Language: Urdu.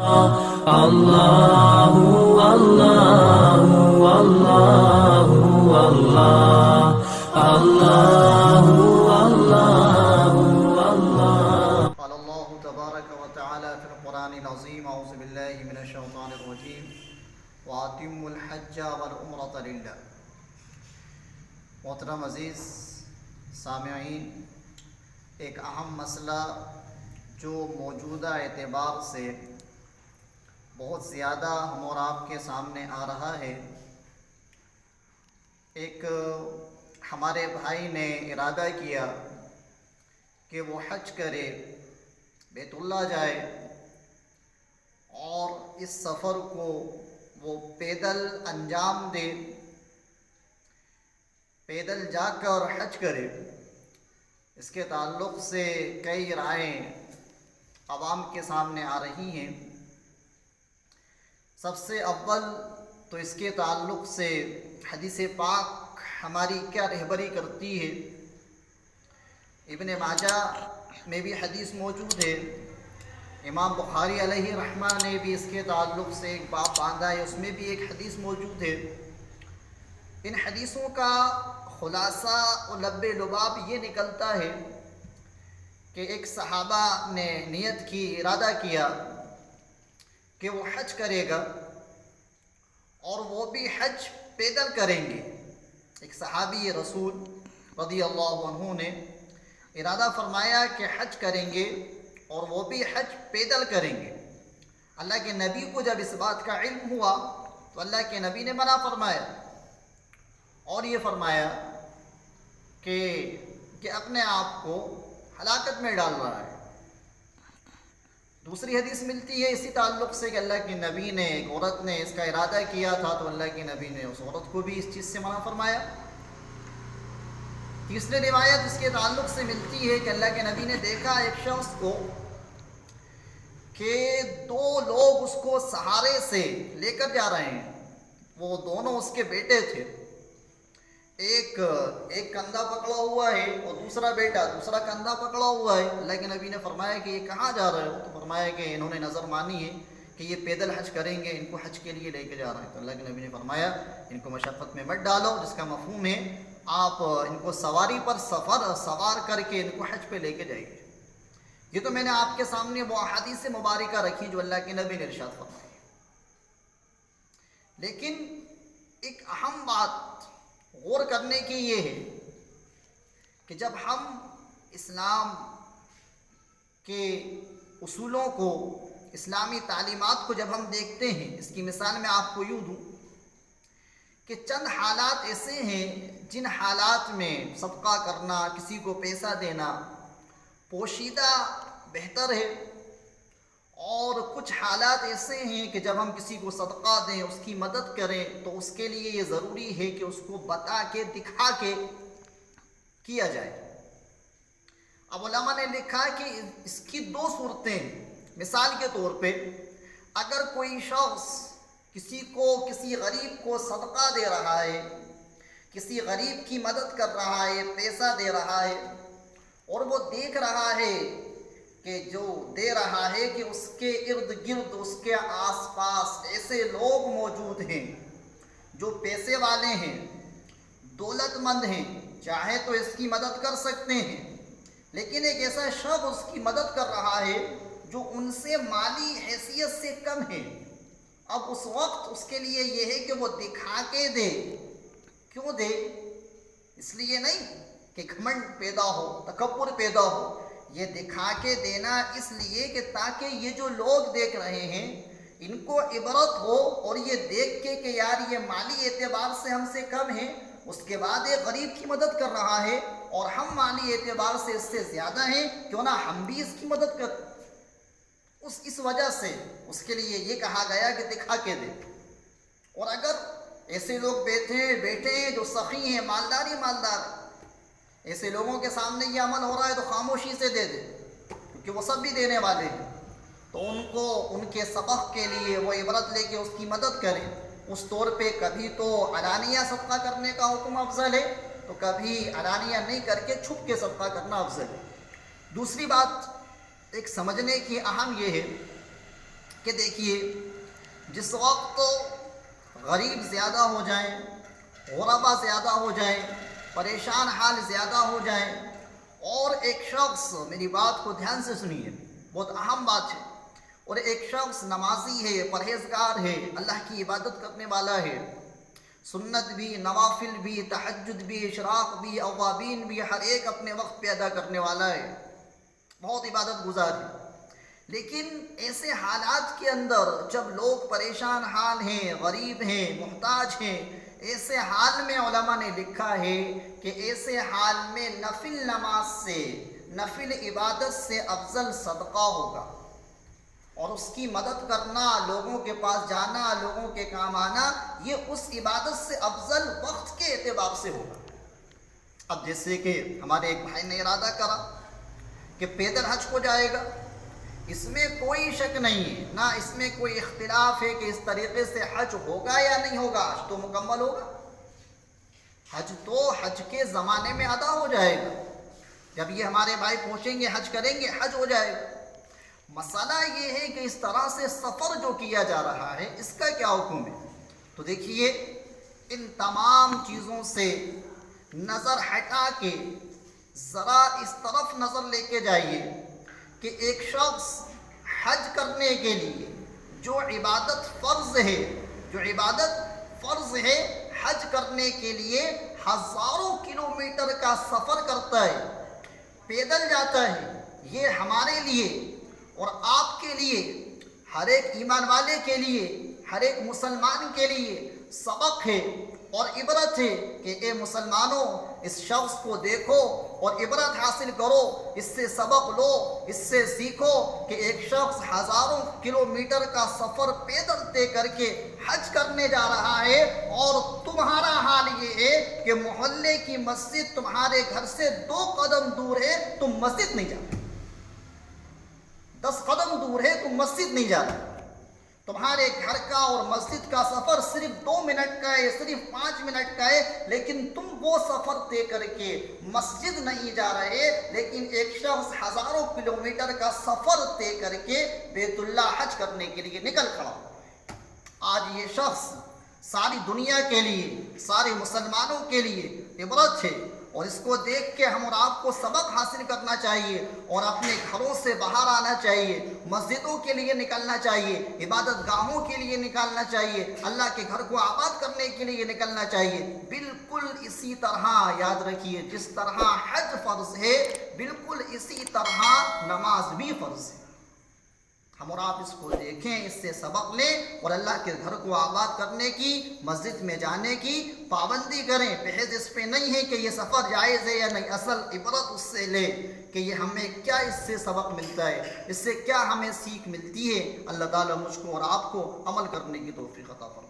اللہ اللہ اللہ اللہ اللہ اللہ. قال الله تبارك وتعالى في القرآن العظيم أعوذ بالله من الشيطان الرجيم وأتموا الحج والعمرة لله. محترم عزیز سامعین، ایک اہم مسئلہ جو موجودہ اعتبار سے بہت زیادہ ہم اور آپ کے سامنے آ رہا ہے. ایک ہمارے بھائی نے ارادہ کیا کہ وہ حج کرے، بیت اللہ جائے، اور اس سفر کو وہ پیدل انجام دے، پیدل جا کر حج کرے. اس کے تعلق سے کئی رائیں عوام کے سامنے آ رہی ہیں. سب سے اول تو اس کے تعلق سے حدیث پاک ہماری کیا رہبری کرتی ہے. ابن ماجہ میں بھی حدیث موجود ہے، امام بخاری علیہ رحمہ نے بھی اس کے تعلق سے ایک باب باندھا ہے، اس میں بھی ایک حدیث موجود ہے. ان حدیثوں کا خلاصہ و لب لباب یہ نکلتا ہے کہ ایک صحابہ نے نیت کی، ارادہ کیا کہ وہ حج کرے گا، اور وہ بھی حج پیدل کریں گے. ایک صحابی رسول رضی اللہ عنہ نے ارادہ فرمایا کہ حج کریں گے اور وہ بھی حج پیدل کریں گے. اللہ کے نبی کو جب اس بات کا علم ہوا تو اللہ کے نبی نے منع فرمایا، اور یہ فرمایا کہ اپنے آپ کو ہلاکت میں ڈال رہا ہے. دوسری حدیث ملتی ہے اسی تعلق سے کہ اللہ کے نبی نے، ایک عورت نے اس کا ارادہ کیا تھا تو اللہ کے نبی نے اس عورت کو بھی اس چیز سے منع فرمایا. تیسری روایت اس کے تعلق سے ملتی ہے کہ اللہ کے نبی نے دیکھا ایک شخص کو کہ دو لوگ اس کو سہارے سے لے کر جا رہے ہیں. وہ دونوں اس کے بیٹے تھے، ایک کندھا پکڑا ہوا ہے اور دوسرا بیٹا دوسرا کندھا پکڑا ہوا ہے. اللہ کے نبی نے فرمایا کہ یہ کہاں جا رہے ہو؟ تو فرمایا کہ انہوں نے نظر مانی ہے کہ یہ پیدل حج کریں گے، ان کو حج کے لیے لے کے جا رہے ہیں. تو اللہ کے نبی نے فرمایا ان کو مشقت میں مت ڈالو، جس کا مفہوم ہے آپ ان کو سواری پر سوار کر کے ان کو حج پہ لے کے جائیے. یہ تو میں نے آپ کے سامنے وہ احادیث مبارکہ رکھی جو اللہ کے نبی نے ارشاد فرمائی. لیکن ایک اہم بات غور کرنے کی یہ ہے کہ جب ہم اسلام کے اصولوں کو، اسلامی تعلیمات کو جب ہم دیکھتے ہیں، اس کی مثال میں آپ کو یوں دوں کہ چند حالات ایسے ہیں جن حالات میں صدقہ کرنا، کسی کو پیسہ دینا پوشیدہ بہتر ہے، اور کچھ حالات ایسے ہیں کہ جب ہم کسی کو صدقہ دیں، اس کی مدد کریں، تو اس کے لیے یہ ضروری ہے کہ اس کو بتا کے، دکھا کے کیا جائے. اب علماء نے لکھا کہ اس کی دو صورتیں ہیں. مثال کے طور پہ اگر کوئی شخص کسی غریب کو صدقہ دے رہا ہے، کسی غریب کی مدد کر رہا ہے، پیسہ دے رہا ہے، اور وہ دیکھ رہا ہے کہ جو دے رہا ہے کہ اس کے ارد گرد، اس کے آس پاس ایسے لوگ موجود ہیں جو پیسے والے ہیں، دولت مند ہیں، چاہے تو اس کی مدد کر سکتے ہیں. لیکن ایک ایسا شخص اس کی مدد کر رہا ہے جو ان سے مالی حیثیت سے کم ہے. اب اس وقت اس کے لیے یہ ہے کہ وہ دکھا کے دے. کیوں دے؟ اس لیے نہیں کہ گھمنڈ پیدا ہو، تکبر پیدا ہو. یہ دکھا کے دینا اس لیے کہ تاکہ یہ جو لوگ دیکھ رہے ہیں ان کو عبرت ہو، اور یہ دیکھ کے کہ یار یہ مالی اعتبار سے ہم سے کم ہے، اس کے بعد ایک غریب کی مدد کر رہا ہے اور ہم مالی اعتبار سے اس سے زیادہ ہیں، کیوں نہ ہم بھی اس کی مدد کریں. اس وجہ سے اس کے لیے یہ کہا گیا کہ دکھا کے دے. اور اگر ایسے لوگ بیٹھے ہیں جو سخی ہیں، مالدار، ایسے لوگوں کے سامنے یہ عمل ہو رہا ہے تو خاموشی سے دے دے، کیونکہ وہ سب بھی دینے والے ہیں. تو ان کو ان کے سبق کے لیے وہ عبرت لے کے اس کی مدد کریں. اس طور پہ کبھی تو علانیہ صدقہ کرنے کا حکم افضل ہے، تو کبھی علانیہ نہیں کر کے چھپ کے صدقہ کرنا افضل ہے. دوسری بات ایک سمجھنے کی اہم یہ ہے کہ دیکھیے جس وقت غریب زیادہ ہو جائیں، غربا زیادہ ہو جائیں، پریشان حال زیادہ ہو جائیں، اور ایک شخص، میری بات کو دھیان سے سنیے، بہت اہم بات ہے، اور ایک شخص نمازی ہے، پرہیزگار ہے، اللہ کی عبادت کرنے والا ہے، سنت بھی، نوافل بھی، تہجد بھی، اشراق بھی، اوابین بھی، ہر ایک اپنے وقت پہ ادا کرنے والا ہے، بہت عبادت گزار ہے، لیکن ایسے حالات کے اندر جب لوگ پریشان حال ہیں، غریب ہیں، محتاج ہیں، ایسے حال میں علماء نے لکھا ہے کہ ایسے حال میں نفل نماز سے، نفل عبادت سے افضل صدقہ ہوگا، اور اس کی مدد کرنا، لوگوں کے پاس جانا، لوگوں کے کام آنا، یہ اس عبادت سے افضل وقت کے اعتبار سے ہوگا۔ اب جیسے کہ ہمارے ایک بھائی نے ارادہ کرا کہ پیدل حج کو جائے گا، اس میں کوئی شک نہیں ہے، نہ اس میں کوئی اختلاف ہے کہ اس طریقے سے حج ہوگا یا نہیں ہوگا، حج تو مکمل ہوگا، حج تو حج کے زمانے میں ادا ہو جائے گا، جب یہ ہمارے بھائی پہنچیں گے، حج کریں گے، حج ہو جائے گا۔ مسئلہ یہ ہے کہ اس طرح سے سفر جو کیا جا رہا ہے، اس کا کیا حکم ہے؟ تو دیکھیے ان تمام چیزوں سے نظر ہٹا کے ذرا اس طرف نظر لے کے جائیے کہ ایک شخص حج کرنے کے لیے جو عبادت فرض ہے، حج کرنے کے لیے ہزاروں کلومیٹر کا سفر کرتا ہے، پیدل جاتا ہے، یہ ہمارے لیے اور آپ کے لیے، ہر ایک ایمان والے کے لیے، ہر ایک مسلمان کے لیے سبق ہے اور عبرت ہے کہ اے مسلمانوں، اس شخص کو دیکھو اور عبرت حاصل کرو، اس سے سبق لو، اس سے سیکھو کہ ایک شخص ہزاروں کلومیٹر کا سفر پیدل طے کر کے حج کرنے جا رہا ہے، اور تمہارا حال یہ ہے کہ محلے کی مسجد تمہارے گھر سے 2 قدم دور ہے، تم مسجد نہیں جاتے، 10 قدم دور ہے، تم مسجد نہیں جاتے، تمہارے گھر کا اور مسجد کا سفر صرف 2 منٹ کا ہے، صرف 5 منٹ کا ہے، لیکن تم وہ سفر طے کر کے مسجد نہیں جا رہے، لیکن ایک شخص ہزاروں کلومیٹر کا سفر طے کر کے بیت اللہ حج کرنے کے لیے نکل کھڑا۔ آج یہ شخص ساری دنیا کے لیے، سارے مسلمانوں کے لیے عبرت ہے، اور اس کو دیکھ کے ہم اور آپ کو سبق حاصل کرنا چاہیے، اور اپنے گھروں سے باہر آنا چاہیے، مسجدوں کے لیے نکلنا چاہیے، عبادت گاہوں کے لیے نکالنا چاہیے، اللہ کے گھر کو آباد کرنے کے لیے نکلنا چاہیے۔ بالکل اسی طرح یاد رکھیے، جس طرح حج فرض ہے، بالکل اسی طرح نماز بھی فرض ہے۔ ہم اور آپ اس کو دیکھیں، اس سے سبق لیں، اور اللہ کے گھر کو آباد کرنے کی، مسجد میں جانے کی پابندی کریں۔ بحث اس پہ نہیں ہے کہ یہ سفر جائز ہے یا نہیں، اصل عبرت اس سے لیں کہ یہ ہمیں کیا اس سے سبق ملتا ہے، اس سے کیا ہمیں سیکھ ملتی ہے۔ اللہ تعالیٰ مجھ کو اور آپ کو عمل کرنے کی توفیق عطا فرمائے۔